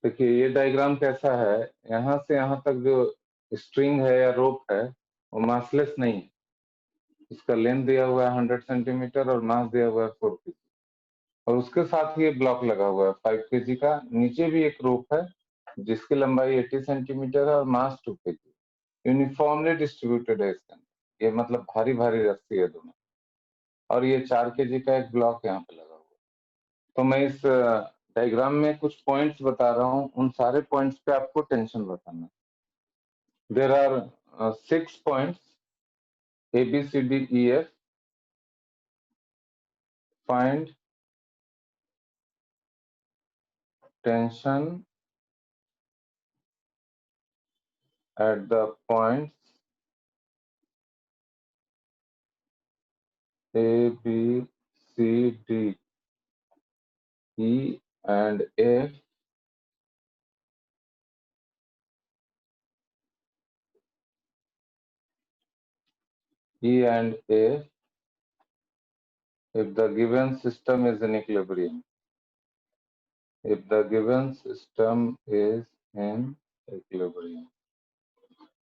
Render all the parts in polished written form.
देखिए ये डायग्राम कैसा है, यहाँ से यहाँ तक जो स्ट्रिंग है या रोप है वो मासलेस नहीं है। इसका लेंथ दिया हुआ है 100 सेंटीमीटर और मास दिया हुआ है 4 kg और उसके साथ ही ये ब्लॉक लगा हुआ है 5 kg का। नीचे भी एक रोप है जिसकी लंबाई 80 सेंटीमीटर है और मास 2 kg। यूनिफॉर्मली डिस्ट्रीब्यूटेड है इसके अंदर, ये मतलब भारी भारी रस्सी है दोनों, और ये 4 kg का एक ब्लॉक यहाँ पे लगा हुआ है। तो मैं इस डायग्राम में कुछ पॉइंट्स बता रहा हूँ, उन सारे पॉइंट्स पे आपको टेंशन बताना। There are 6 points A, B, C, D, E, F. Find tension at the points A, B, C, D, E and F. E and F if the given system is in equilibrium. If the given system is in equilibrium.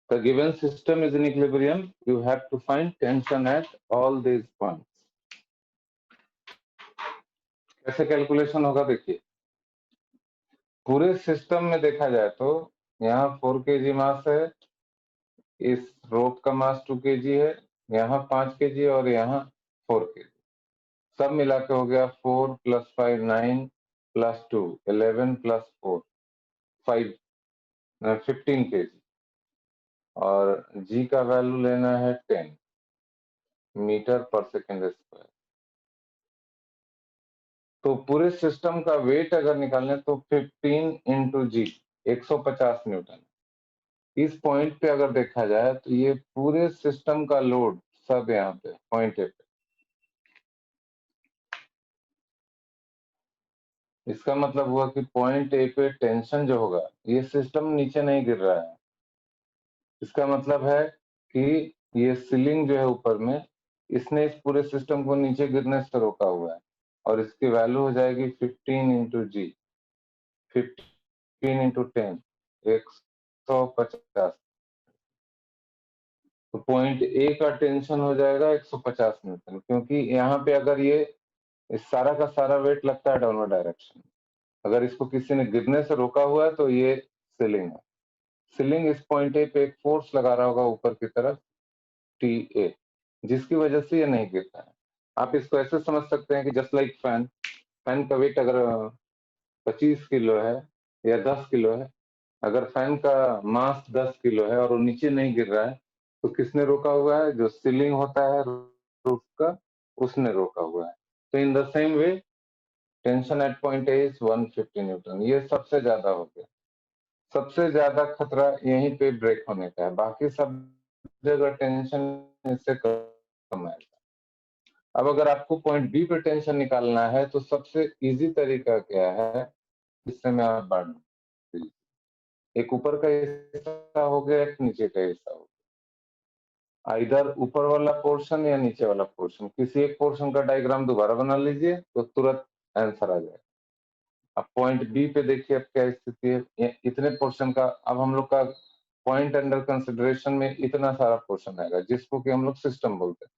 The given system is in equilibrium, you have to find tension at all these points. कैसे calculation होगा देखिए, पूरे system में देखा जाए तो यहाँ 4 kg मास है, इस रोप का मास 2 kg है, यहाँ 5 kg और यहाँ 4 kg, सब मिला के हो गया 4 + 5 9 + 2 11 + 4 5 15 kg और g का वैल्यू लेना है 10 मीटर पर सेकेंड स्क्वायर। तो पूरे सिस्टम का वेट अगर निकालने तो 15 × g 150 न्यूटन। इस पॉइंट पे अगर देखा जाए तो ये पूरे सिस्टम का लोड सब यहाँ पे पॉइंट ए पे, इसका मतलब हुआ कि पॉइंट ए पे टेंशन जो होगा, ये सिस्टम नीचे नहीं गिर रहा है, इसका मतलब है कि ये सीलिंग जो है ऊपर में, इसने इस पूरे सिस्टम को नीचे गिरने से रोका हुआ है और इसकी वैल्यू हो जाएगी 15 × g 15 × 10 150। तो पॉइंट ए का टेंशन हो जाएगा 150 न्यूटन, क्योंकि यहाँ पे अगर ये इस सारा का सारा वेट लगता है डाउनवर्ड डायरेक्शन। अगर इसको किसी ने गिरने से रोका हुआ है तो ये सीलिंग है। सीलिंग इस पॉइंट ए पे एक फोर्स लगा रहा होगा ऊपर की तरफ TA, जिसकी वजह से ये नहीं गिरता है। आप इसको ऐसे समझ सकते हैं कि जस्ट लाइक फैन, फैन का वेट अगर 25 किलो है या 10 किलो है, अगर फैन का मास 10 किलो है और वो नीचे नहीं गिर रहा है तो किसने रोका हुआ है? जो सीलिंग होता है रूफ का, उसने रोका हुआ है। तो in the same way tension at point A is 150 Newton. ये सबसे ज्यादा हो गया, सबसे ज्यादा खतरा यहीं पे ब्रेक होने का है, बाकी सब जगह टेंशन इससे कम है। अब अगर आपको पॉइंट बी पे टेंशन निकालना है तो सबसे इजी तरीका क्या है, इससे मैं आप बांट दूं। एक ऊपर का हिस्सा हो गया, एक नीचे का हिस्सा हो गया। इधर ऊपर वाला पोर्शन या नीचे वाला पोर्शन, किसी एक पोर्शन का डायग्राम दोबारा बना लीजिए तो तुरंत आंसर आ जाएगा। अब पॉइंट बी पे देखिए अब क्या स्थिति है, इतने पोर्शन का, अब हम लोग का पॉइंट अंडर कंसिडरेशन में इतना सारा पोर्शन आएगा जिसको कि हम लोग सिस्टम बोलते हैं।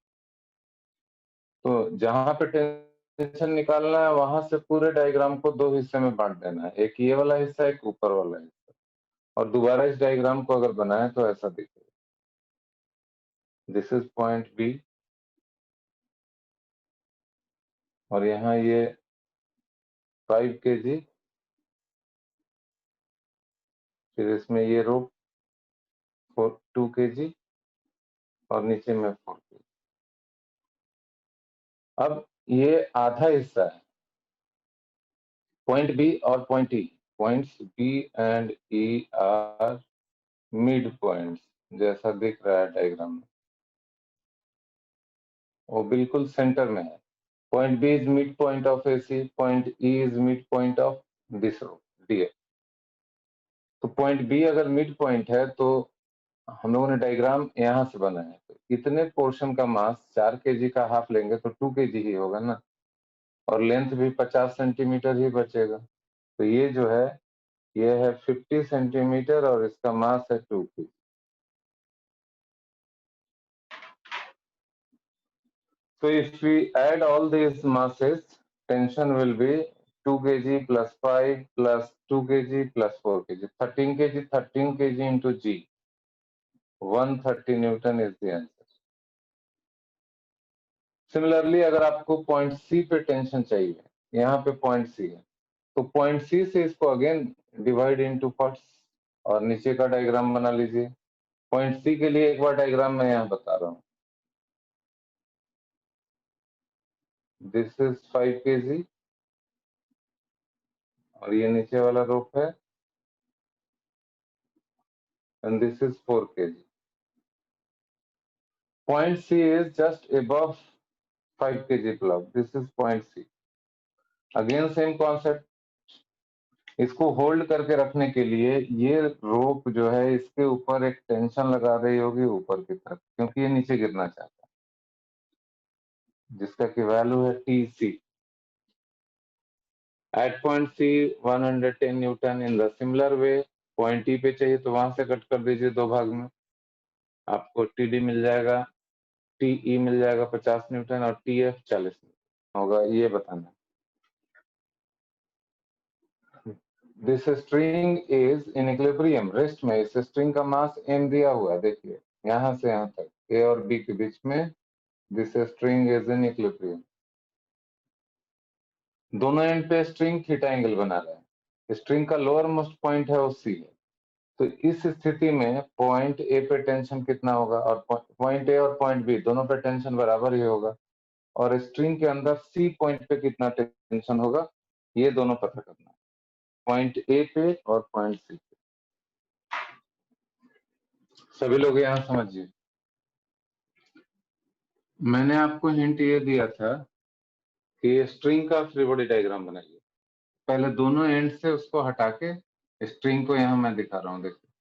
तो जहां पे टेंशन निकालना है वहां से पूरे डायग्राम को दो हिस्से में बांट देना है, एक ये वाला हिस्सा, एक ऊपर वाला हिस्सा। और दोबारा इस डायग्राम को अगर बनाए तो ऐसा दिखेगा, दिस इज पॉइंट बी और यहाँ ये 5 kg, फिर इसमें ये रोप 2 kg और नीचे में 4 kg। अब ये आधा हिस्सा है पॉइंट बी और point E. Points B and E are mid points, जैसा दिख रहा है डायग्राम में, वो बिल्कुल सेंटर में है। Point B is mid point of AC, point E is mid point of this rope DF। तो पॉइंट बी अगर मिड पॉइंट है तो हम लोगों ने डायग्राम यहाँ से बनाया है, तो इतने पोर्शन का मास 4 kg का हाफ लेंगे तो 2 kg ही होगा ना, और लेंथ भी 50 सेंटीमीटर ही बचेगा। तो ये जो है ये है 50 सेंटीमीटर और इसका मास है 2 kg। So if we add all these masses, tension will be 2 kg plus 5 plus 2 kg plus 4 kg, 13 kg, 13 kg into G, 130 Newton is the answer. Similarly अगर आपको पॉइंट सी पे टेंशन चाहिए, यहाँ पे पॉइंट सी है, तो पॉइंट सी से इसको अगेन डिवाइड इनटू पार्ट्स और नीचे का डायग्राम बना लीजिए। पॉइंट सी के लिए एक बार डायग्राम मैं यहाँ बता रहा हूँ। दिस इज 5 kg और ये नीचे वाला रोप है and this is 4 kg. Point C is just above 5 kg block. This is point C. Again same concept. इसको होल्ड करके रखने के लिए ये रोप जो है इसके ऊपर एक टेंशन लगा रही होगी ऊपर की तरफ, क्योंकि ये नीचे गिरना चाहता है, जिसका की वैल्यू है TC. At point C 110 Newton. In the similar way point E पे चाहिए तो वहां से कट कर दीजिए दो भाग में, आपको TD मिल जाएगा, TE मिल जाएगा 50 न्यूटन और TF 40 न्यूटन होगा, ये बताना। This string is in equilibrium, rest में। इस स्ट्रिंग का मास m दिया हुआ है, देखिए यहां से यहां तक A और B के बीच में। This string is in equilibrium. दोनों एंड पे स्ट्रिंग थीटा एंगल बना रहा है। स्ट्रिंग का लोअर मोस्ट पॉइंट है वो C है, तो इस स्थिति में पॉइंट A पे टेंशन कितना होगा, और पॉइंट A और पॉइंट B दोनों पे टेंशन बराबर ही होगा, और स्ट्रिंग के अंदर C पॉइंट पे कितना टेंशन होगा ये दोनों पता करना है, पॉइंट A पे और पॉइंट C पे। सभी लोग यहाँ समझिए, मैंने आपको हिंट ये दिया था कि स्ट्रिंग का फ्री बॉडी डायग्राम बनाइए। पहले दोनों एंड से उसको हटा के स्ट्रिंग को यहाँ मैं दिखा रहा हूँ, देखिए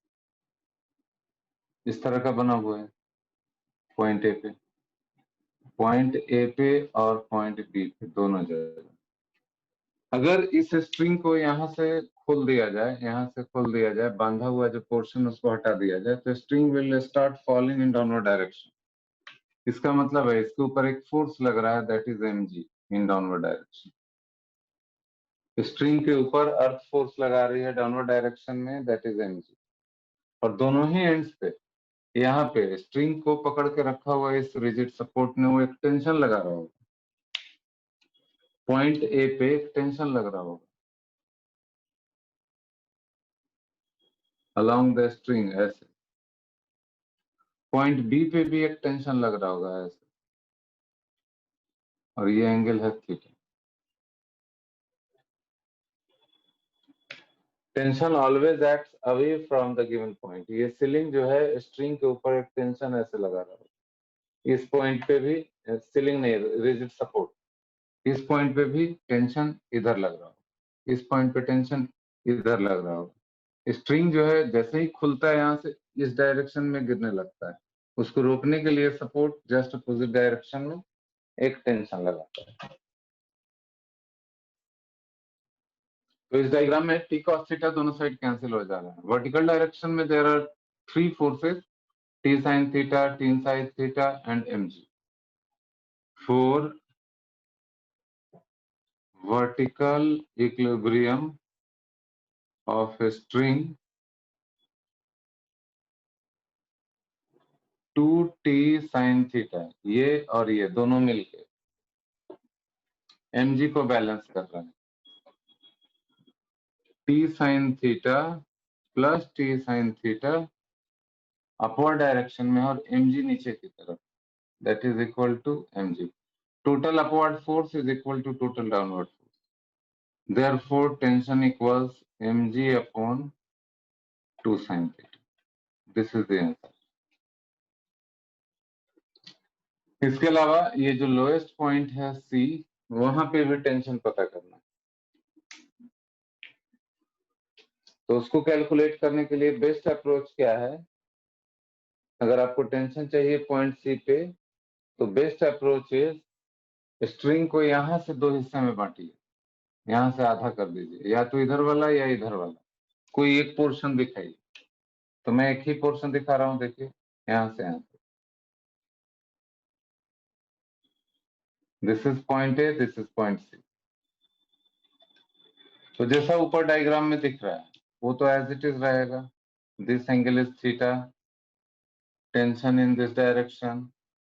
इस तरह का बना हुआ है। पॉइंट ए पे और पॉइंट बी पे दोनों जगह। अगर इस स्ट्रिंग को यहाँ से खोल दिया जाए, यहाँ से खोल दिया जाए, बांधा हुआ जो पोर्शन उसको हटा दिया जाए, तो string will start falling in downward direction. इसका मतलब है इसके ऊपर एक फोर्स लग रहा है, that is mg in downward direction. String के ऊपर अर्थ फोर्स लगा रही है डाउनवर्ड डायरेक्शन में, दैट इज mg। और दोनों ही एंड्स पे यहाँ पे स्ट्रिंग को पकड़ के रखा हुआ इस रिजिड सपोर्ट ने वो एक टेंशन लगा रहा होगा, पॉइंट ए पे एक टेंशन लग रहा होगा अलोंग द स्ट्रिंग ऐसे, पॉइंट बी पे भी एक टेंशन लग रहा होगा ऐसे, और ये एंगल है theta. Tension always acts away from the given point. ये सीलिंग जो है स्ट्रिंग के ऊपर एक टेंशन ऐसे लगा रहा होगा, इस पॉइंट पे भी सीलिंग नहीं, रिजिड सपोर्ट, इस पॉइंट पे भी टेंशन इधर लग रहा होगा, इस पॉइंट पे टेंशन इधर लग रहा होगा। स्ट्रिंग जो है जैसे ही खुलता है यहाँ से इस डायरेक्शन में गिरने लगता है, उसको रोकने के लिए सपोर्ट जस्ट अपोजिट डायरेक्शन में एक टेंशन लगाता है। तो इस डायग्राम में टी कॉस थीटा दोनों साइड कैंसिल हो जा रहा है। वर्टिकल डायरेक्शन में there are 3 forces, T sine theta, T sine theta and mg। For vertical equilibrium of a string, 2t sin theta, ये और ये दोनों मिलके mg को बैलेंस कर रहे हैं। t sin theta plus t sin theta upward direction में और mg नीचे की तरफ, that is equal to mg। Total upward force is equal to total downward force, therefore tension equals mg upon 2 sin theta. This is the answer. इसके अलावा ये जो lowest point है C, वहां पे भी टेंशन पता करना है, तो उसको कैलकुलेट करने के लिए बेस्ट अप्रोच क्या है। अगर आपको टेंशन चाहिए पॉइंट C पे, तो बेस्ट अप्रोच इज स्ट्रिंग को यहाँ से दो हिस्से में बांटिए, यहाँ से आधा कर दीजिए, या तो इधर वाला या इधर वाला, कोई एक पोर्शन दिखाइए, तो मैं एक ही पोर्शन दिखा रहा हूं, देखिए यहां से यहां से, this is point A, this is point C. तो जैसा ऊपर डायग्राम में दिख रहा है वो तो एज इट इज रहेगा। This angle is theta, tension in this direction,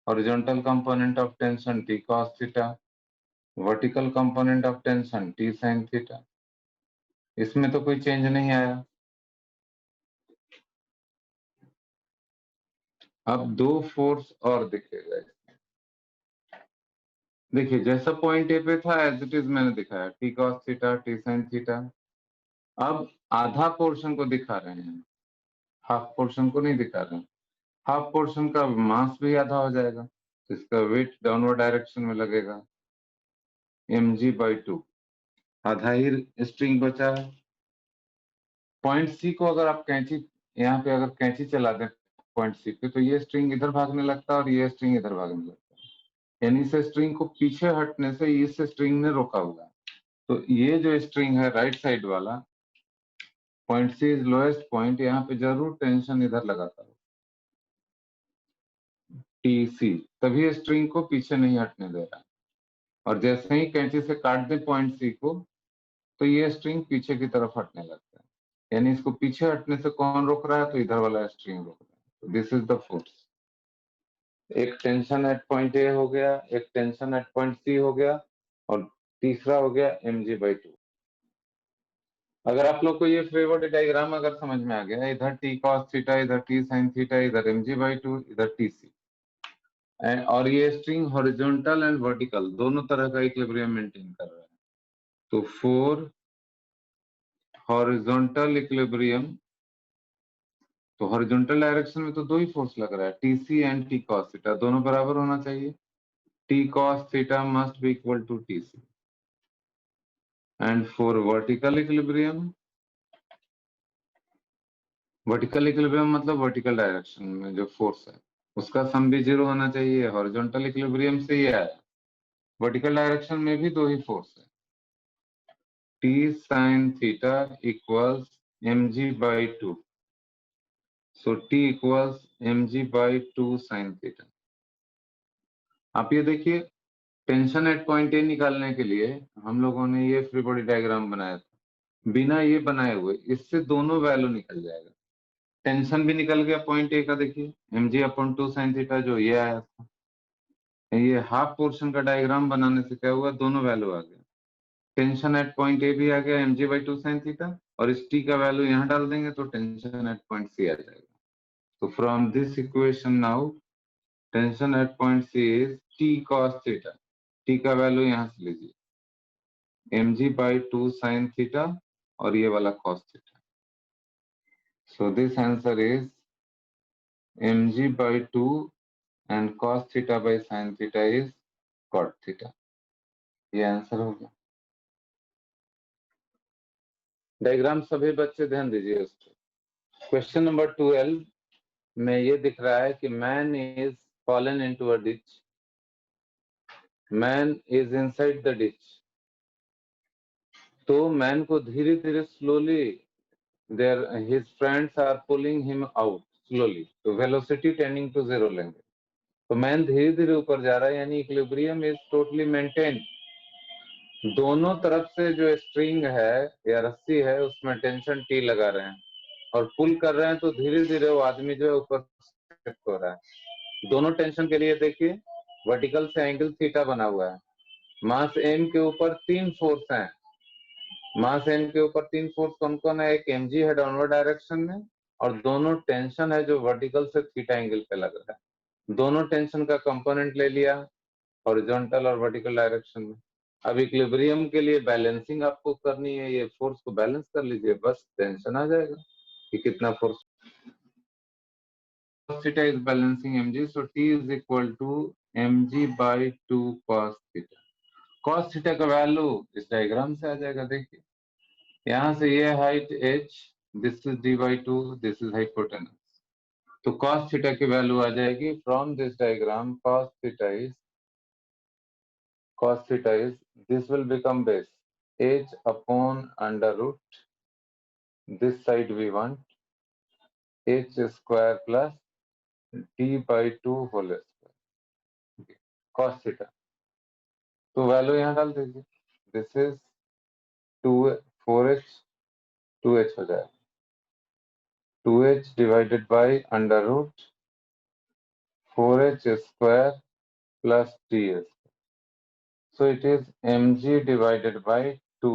horizontal component of tension t cos theta, vertical component of tension t sin theta. इसमें तो कोई चेंज नहीं आया। अब दो फोर्स और दिखेगा। देखिए जैसा पॉइंट ए पे था एज इट इज मैंने दिखाया, t cos theta, t sin theta. अब आधा पोर्शन को दिखा रहे हैं, हाफ पोर्शन को नहीं दिखा रहे हैं। हाफ पोर्शन का मास भी आधा हो जाएगा, तो इसका वेट डाउनवर्ड डायरेक्शन में लगेगा, mg/2। आधा ही स्ट्रिंग बचा है। पॉइंट सी को अगर आप कैंची, यहाँ पे अगर कैंची चला दें पॉइंट सी पे, तो ये स्ट्रिंग इधर भागने लगता है और ये स्ट्रिंग इधर भागने लगता है। यानी से स्ट्रिंग को पीछे हटने से इस स्ट्रिंग ने रोका हुआ है। तो ये जो स्ट्रिंग है राइट साइड वाला, point C is lowest point, यहाँ पे जरूर टेंशन इधर लगाता है टीसी, तभी स्ट्रिंग को पीछे नहीं हटने दे रहा है। और जैसे ही कैंची से काट दे पॉइंट सी को, तो ये स्ट्रिंग पीछे की तरफ हटने लगता है। यानी इसको पीछे हटने से कौन रोक रहा है, तो इधर वाला स्ट्रिंग रोक रहा है। तो दिस इज द फोर्स। एक टेंशन एट पॉइंट ए हो गया, एक टेंशन एट पॉइंट सी हो गया, और तीसरा हो गया mg/2। अगर आप लोग को ये फ्री बॉडी डायग्राम अगर समझ में आ गया, इधर t cos थीटा, इधर t sin थीटा, इधर mg/2, इधर tc, और ये स्ट्रिंग हॉरिजॉन्टल एंड वर्टिकल दोनों तरह का इक्विलिब्रियम मेंटेन कर रहा है। तो फॉर हॉरिजॉन्टल इक्विलिब्रियम, तो हॉरिजॉन्टल डायरेक्शन में तो दो ही फोर्स लग रहा है, TC and t cos theta, दोनों बराबर होना चाहिए। t cos theta must be equal to tc। And for vertical equilibrium, vertical equilibrium मतलब वर्टिकल डायरेक्शन में जो फोर्स है उसका सम भी जीरो होना चाहिए। हॉरिजॉन्टल इक्विलिब्रियम से ये आया, वर्टिकल डायरेक्शन में भी दो ही फोर्स है, t sin theta equals mg/2। सो t equals mg/2 sin theta. आप ये देखिए, टेंशन एट पॉइंट ए निकालने के लिए हम लोगों ने ये फ्री बॉडी डायग्राम बनाया था। बिना ये बनाए हुए इससे दोनों वैल्यू निकल जाएगा। टेंशन भी निकल गया पॉइंट ए का, देखिए mg/2 sin थीटा जो ये आया था। ये हाफ पोर्शन का डायग्राम बनाने से क्या हुआ, दोनों वैल्यू आ गया। टेंशन एट पॉइंट ए भी आ गया mg/2 sin थीटा, और इस t का वैल्यू यहाँ डाल देंगे तो टेंशन एट पॉइंट सी आ जाएगा। तो from this equation now tension at point C is t cos theta, t का वैल्यू यहाँ से लीजिए mg/2 sin थीटा, और ये वाला cos theta. So this answer is mg/2 and cos theta by sin theta is cot theta। ये answer हो गया। डायग्राम सभी बच्चे ध्यान दीजिए उस पर। क्वेश्चन नंबर 12 में ये दिख रहा है कि man is fallen into a ditch, man is inside the ditch. तो मैन को धीरे धीरे slowly there his friends are pulling him out slowly, तो वेलोसिटी टेंडिंग टू जीरो लेंगे। तो मैन धीरे धीरे ऊपर जा रहा है, यानी इक्विलिब्रियम इज टोटली मेंटेन। दोनों तरफ से जो स्ट्रिंग है या रस्सी है उसमें टेंशन टी लगा रहे हैं और पुल कर रहे हैं, तो धीरे धीरे वो आदमी जो है ऊपर शिफ्ट हो रहा है। दोनों टेंशन के लिए देखिए वर्टिकल से एंगल थीटा बना हुआ है। मास एम के ऊपर तीन फोर्स हैं, मास एम के ऊपर तीन फोर्स कौन कौन है, एक mg है डाउनवर्ड डायरेक्शन में, और दोनों टेंशन है जो वर्टिकल से थीटा एंगल पे लग रहा है। दोनों टेंशन का कंपोनेंट ले लिया हॉरिजॉन्टल और वर्टिकल डायरेक्शन में। अब इक्विलिब्रियम के लिए बैलेंसिंग आपको करनी है, ये फोर्स को बैलेंस कर लीजिए, बस टेंशन आ जाएगा कि कितना force. Theta is balancing mg, so t is equal to mg/2 cos theta. cos theta का वैल्यू इस डायग्राम से आ जाएगा। देखिए यहाँ से ये height h, this is d/2, this is hypotenuse. तो cos थीटा की वैल्यू आ जाएगी from this diagram, cos theta is this will become base h upon under root this side we want h square plus t by 2 whole square cos theta। तो value यहाँ डाल दीजिए, this is 4h 2h हो जाएगा, 2h divided by under root 4h square plus ts, so it is mg divided by 2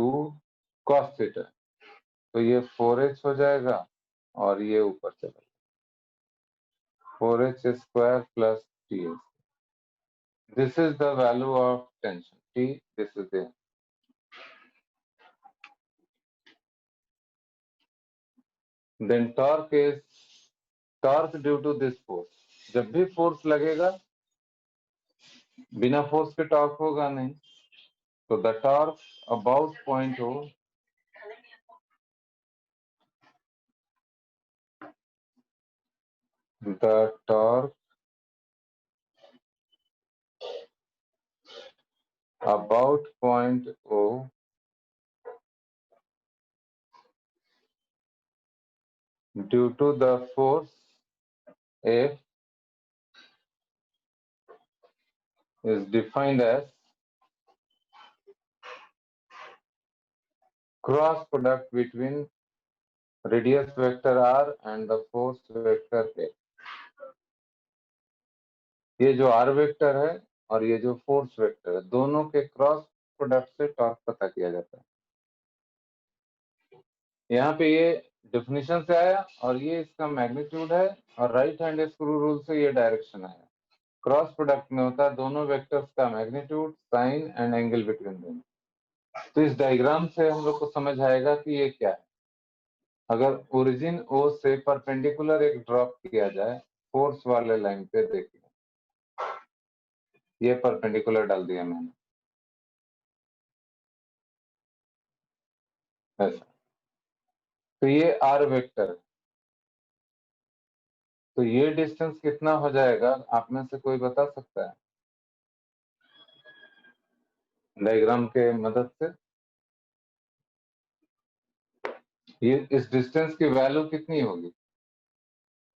cos theta. तो ये 4h हो जाएगा और ये ऊपर चला 4h square plus ts। This is the value of tension T. This is the then torque is torque due to this force। जब भी फोर्स लगेगा, बिना फोर्स के टॉर्क होगा नहीं, तो the torque about point O, the torque about point O due to the force F is defined as cross product between radius vector r and the force vector A। ये जो r vector है और ये जो force vector है, दोनों के cross product से टॉर्क पता किया जाता है। यहाँ पे ये डेफिनेशन से आया और ये इसका मैग्नीट्यूड है, और राइट हैंड स्क्रू रूल से ये डायरेक्शन आया। क्रॉस प्रोडक्ट में होता है दोनों वेक्टर्स का magnitude, sine and angle between them. तो इस डायग्राम से हम लोग को समझ आएगा कि ये क्या है। अगर ओरिजिन ओ से परपेंडिकुलर एक ड्रॉप किया जाए फोर्स वाले लाइन पे, देखिए ये परपेंडिकुलर डाल दिया मैंने ऐसा, तो ये आर वेक्टर है। तो ये डिस्टेंस कितना हो जाएगा, आप में से कोई बता सकता है डायग्राम के मदद से? ये इस डिस्टेंस की वैल्यू कितनी होगी?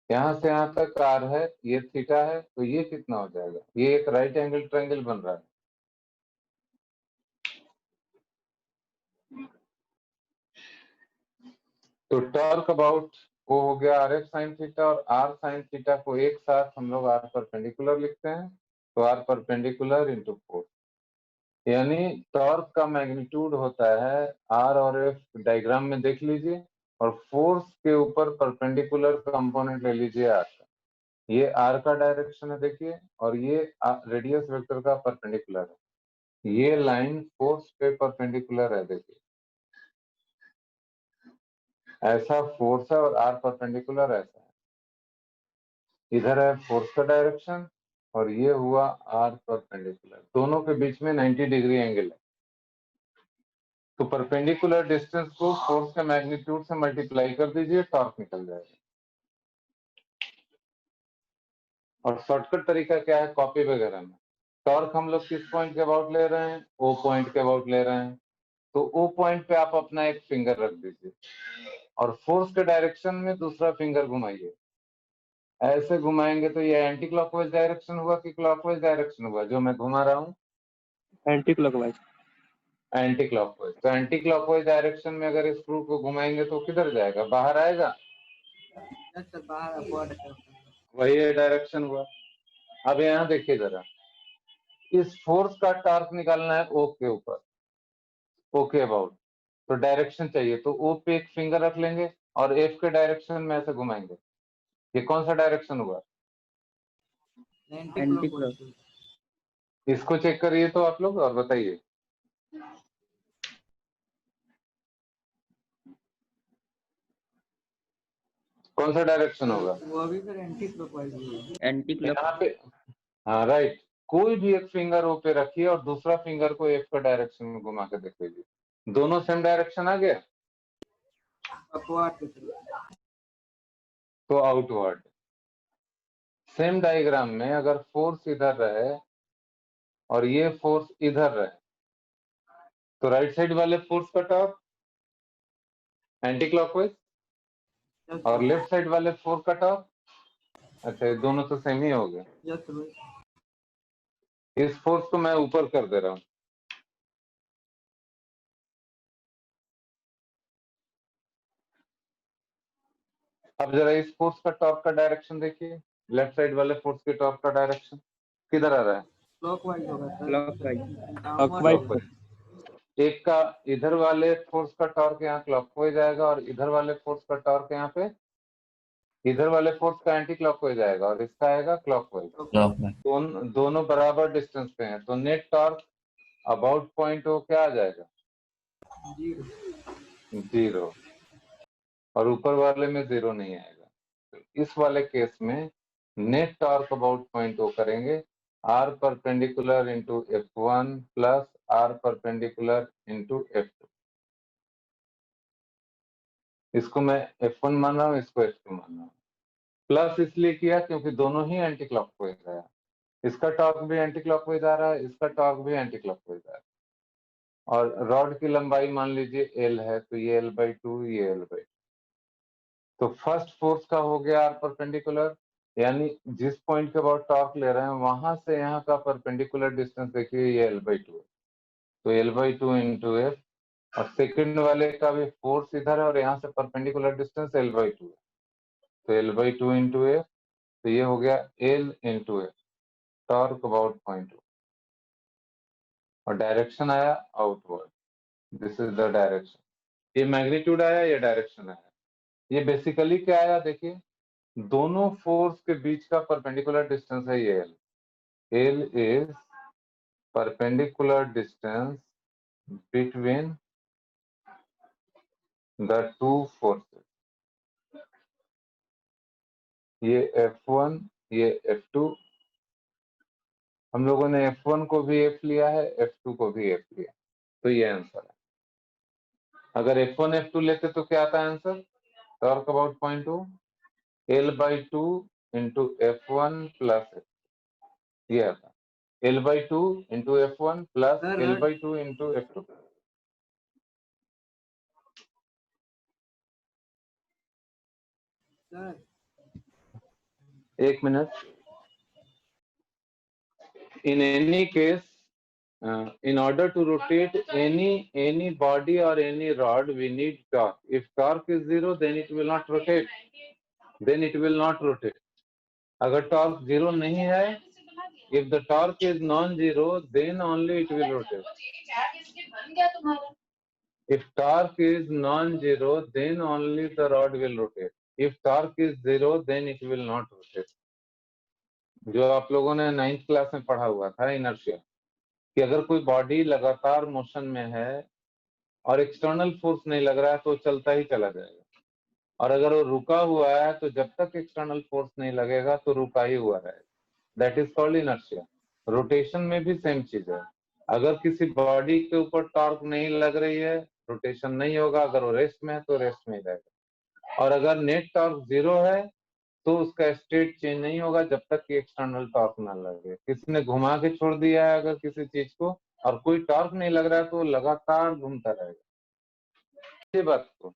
यहाँ से यहाँ तक आर है, ये थीटा है, तो ये कितना हो जाएगा? ये एक राइट एंगल ट्रायंगल बन रहा है। तो टॉर्क अबाउट वो हो गया आर एफ साइन थीटा, और आर साइन थीटा को एक साथ हम लोग आर परपेंडिकुलर लिखते हैं, तो आर परपेंडिकुलर इंटू फोर्स, यानी टॉर्क का मैग्नीट्यूड होता है आर और एफ, डायग्राम में देख लीजिए, और फोर्स के ऊपर परपेंडिकुलर कंपोनेंट ले लीजिए आर का। ये आर का डायरेक्शन है देखिए, और ये रेडियस वेक्टर का परपेंडिकुलर है। ये लाइन फोर्स पे परपेंडिकुलर है, देखिए ऐसा फोर्स है और आर परपेंडिकुलर ऐसा है। इधर है फोर्स का डायरेक्शन और ये हुआ आर परपेंडिकुलर, दोनों के बीच में 90 डिग्री एंगल है। तो परपेंडिकुलर डिस्टेंस को फोर्स के मैग्नीट्यूड से मल्टीप्लाई कर दीजिए, टॉर्क निकल जाएगा। और शॉर्टकट तरीका क्या है कॉपी वगैरह में, टॉर्क हम लोग किस पॉइंट के अबाउट ले रहे हैं? ओ पॉइंट के अबाउट ले रहे हैं, तो ओ पॉइंट पे आप अपना एक फिंगर रख दीजिए और फोर्स के डायरेक्शन में दूसरा फिंगर घुमाइए। ऐसे घुमाएंगे तो ये एंटी क्लॉकवाइज डायरेक्शन हुआ कि क्लॉकवाइज डायरेक्शन हुआ जो मैं घुमा रहा हूँ? Anti clockwise. Anti clockwise. तो एंटी क्लॉकवाइज डायरेक्शन में अगर स्क्रू को घुमाएंगे तो किधर जाएगा? बाहर आएगा, वही डायरेक्शन हुआ। अब यहाँ देखिए जरा, इस फोर्स का टॉर्क निकालना है ओ के ऊपर, ओ के अबाउट, तो डायरेक्शन चाहिए, तो ओ पे एक फिंगर रख लेंगे और एफ के डायरेक्शन में ऐसे घुमाएंगे। ये कौन सा डायरेक्शन हुआ? Anti clockwise. इसको चेक करिए तो आप लोग और बताइए। कौन सा डायरेक्शन होगा? वो भी फिर एंटी क्लॉकवाइज है। एंटी यहाँ पे हाँ राइट, कोई भी एक फिंगर ओ पे रखिए और दूसरा फिंगर को एफ का डायरेक्शन में घुमा के देख लीजिए, दोनों सेम डायरेक्शन आ गया, तो आउटवर्ड। सेम डायग्राम में अगर फोर्स इधर रहे और ये फोर्स इधर रहे, तो राइट साइड वाले फोर्स का टॉर्क एंटी क्लॉकवाइज, और लेफ्ट साइड वाले 4 का टॉर्क, अच्छा ये दोनों तो सेम ही हो गए। यस भाई। इस फोर्स को मैं ऊपर कर दे रहा हूँ। अब जरा इस फोर्स का टॉर्क का डायरेक्शन देखिए, लेफ्ट साइड वाले फोर्स के टॉर्क का डायरेक्शन किधर आ रहा है? क्लॉकवाइज होगा सर। क्लॉकवाइज। एक का इधर वाले फोर्स का टॉर्क यहाँ क्लॉकवाइज आएगा और इधर वाले फोर्स का टॉर्क यहाँ पे, इधर वाले फोर्स का एंटी क्लॉकवाइज आएगा और इसका आएगा क्लॉकवाइज। दोनों बराबर डिस्टेंस पे हैं, तो net torque about point O क्या आ जाएगा? 0। और ऊपर वाले में 0 नहीं आएगा। तो इस वाले केस में net torque about point O करेंगे r perpendicular into F1 plus r perpendicular into F2। इसको मैं F1 मान रहा हूँ, इसको F2 मान रहा हूँ। प्लस इसलिए किया क्योंकि दोनों ही एंटी क्लॉकवाइज आया, इसका टॉर्क भी एंटी क्लॉकवाइज आ रहा है, इसका टॉर्क भी एंटी क्लॉकवाइज आ रहा है। और रॉड की लंबाई मान लीजिए L है, तो ये L/2, ये L/2। तो फर्स्ट फोर्स का हो गया r परपेंडिकुलर, यानी जिस पॉइंट के अबाउट टॉर्क ले रहे हैं वहां से यहाँ का परपेंडिकुलर डिस्टेंस देखिए, ये L/2 है, तो L/2 इंटू F। और सेकंड वाले का भी फोर्स इधर है और यहाँ से परपेंडिकुलर डिस्टेंस L/2 है, तो L/2 इंटू F। तो ये हो गया L into F, torque about point. और डायरेक्शन आया outward, this is the direction. ये मैग्नीट्यूड आया, ये डायरेक्शन आया। ये बेसिकली क्या आया देखिए, दोनों फोर्स के बीच का परपेंडिकुलर डिस्टेंस है ये L। L is perpendicular distance between the two forces. ये F1, ये F2। हम लोगों ने F1 को भी F लिया है, F2 को भी F लिया, तो ये आंसर है। अगर F1 F2 लेते तो क्या आता है answer? Torque about point O L/2 into F1 plus F, ये आता है L/2 into F1 plus L/2 into F2। एक minute. In any case, in order to rotate any body or any rod, we need torque. If torque is 0, then it will not rotate. Then it will not rotate. अगर torque 0 नहीं है, if the torque is non-zero, then only it will rotate. If torque is non-zero, then only the rod will rotate. If torque is 0, then it will not rotate. जो आप लोगों ने 9th class में पढ़ा हुआ था इनर्शिया, कि अगर कोई बॉडी लगातार मोशन में है और एक्सटर्नल फोर्स नहीं लग रहा है तो चलता ही चला जाएगा, और अगर वो रुका हुआ है तो जब तक एक्सटर्नल फोर्स नहीं लगेगा तो रुका ही हुआ रहेगा। That is called inertia. Rotation में भी सेम चीज है। अगर किसी बॉडी के ऊपर टॉर्क नहीं लग रही है, रोटेशन नहीं होगा। अगर वो रेस्ट में है तो रेस्ट में ही रहेगा। और अगर नेट टॉर्क 0 है तो उसका स्टेट चेंज नहीं होगा जब तक कि एक्सटर्नल टॉर्क ना लगे। किसी ने घुमा के छोड़ दिया है अगर किसी चीज को और कोई टॉर्क नहीं लग रहा है तो लगातार घूमता रहेगा। ये बात को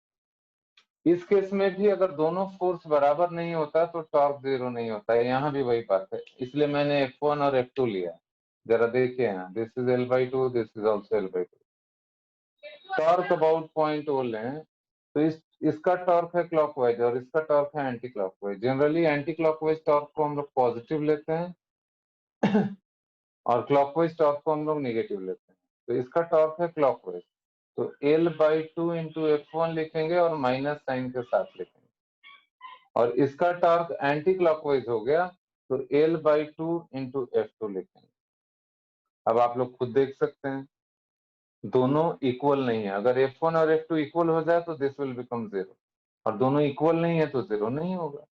इस केस में भी अगर दोनों फोर्स बराबर नहीं होता तो टॉर्क 0 नहीं होता है। यहाँ भी वही बात है, इसलिए मैंने F1 और F2 लिया। जरा देखिए यहाँ, this is L/2, this is also L/2। Torque about point O लें तो इसका टॉर्क है क्लॉकवाइज और इसका टॉर्क है anti clockwise. Generally anti clockwise torque को हम लोग पॉजिटिव लेते हैं और क्लॉकवाइज टॉर्क को हम लोग नेगेटिव लेते हैं। तो इसका टॉर्क है क्लॉकवाइज, तो L/2 इंटू F1 लिखेंगे और माइनस साइन के साथ लिखेंगे। और इसका टॉर्क एंटी क्लॉकवाइज हो गया तो L/2 इंटू F2 लिखेंगे। अब आप लोग खुद देख सकते हैं दोनों इक्वल नहीं है। अगर F1 और F2 इक्वल हो जाए तो दिस विल बिकम 0, और दोनों इक्वल नहीं है तो 0 नहीं होगा।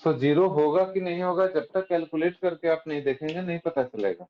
सो 0 होगा कि नहीं होगा जब तक कैलकुलेट करके आप नहीं देखेंगे नहीं पता चलेगा।